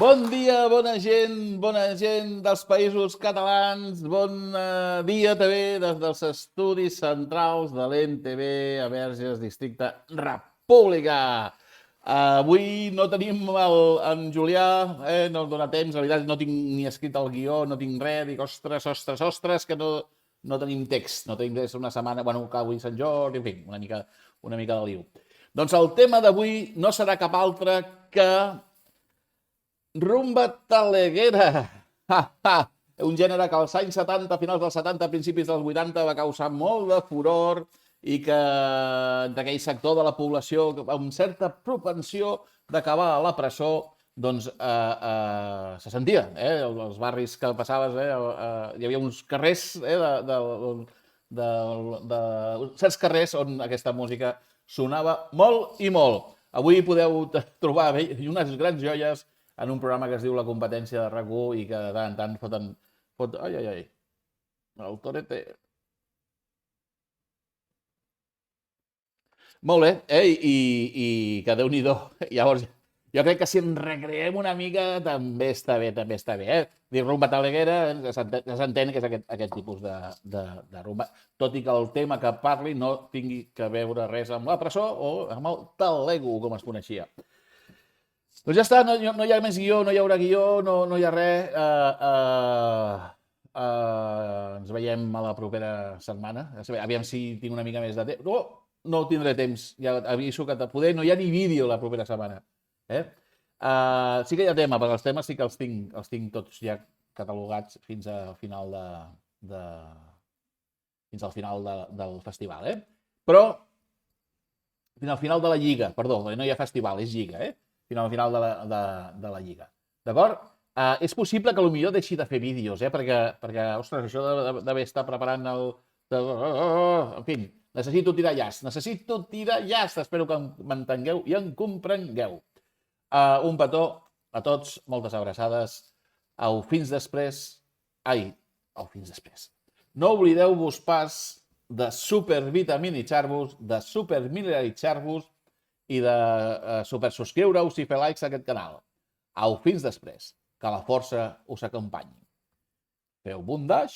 Bon dia, bona gent dels països catalans, bon dia també des dels estudis centrals de l'NTV a Verges, districte República. Avui no tenim en Julià, no dona temps, la veritat no tinc ni escrit el guió, no tinc res, dic ostres, que no tenim text, no tenim res una setmana, bueno, que avui Sant Jordi, en fi, una mica de liu. Doncs el tema d'avui no serà cap altre que rumba taleguera. Un gènere que als anys 70, finals dels 70, principis dels 80, va causar molt de furor i que d'aquell sector de la població amb certa propensió d'acabar a la presó doncs se sentia, els barris que passaves, hi havia uns carrers, certs carrers on aquesta música sonava molt i molt. Avui podeu trobar unes grans joies en un programa que es diu La Competència de RAC1 i que de tant en tant foten... Ai, el torete... Molt bé, i que Déu-n'hi-do. Llavors, jo crec que si ens recreem una mica també està bé, Dir rumba taleguera, ja s'entén que és aquest tipus de rumba, tot i que el tema que parli no tingui que veure res amb la presó o amb el talego, com es coneixia. Doncs ja està, no hi ha més guió, no hi haurà guió, no hi ha res. Ens veiem a la propera setmana. Aviam si tinc una mica més de temps. No tindré temps, ja aviso que poder no hi ha ni vídeo la propera setmana. Sí que hi ha tema, perquè els temes sí que els tinc tots ja catalogats fins al final del festival. Però fins al final de la lliga, perdó, no hi ha festival, és lliga, fins al final de la lliga. D'acord? És possible que potser deixi de fer vídeos, perquè, ostres, això d'haver estat preparant el... En fi, necessito tirar llast, espero que m'entengueu i em comprengueu. Un petó a tots, moltes abraçades, fins després. No oblideu-vos pas de supervitaminitzar-vos, de supermineralitzar-vos i de supersubscriure-us i fer likes a aquest canal. Fins després, que la força us acompanyi. Feu bundaix!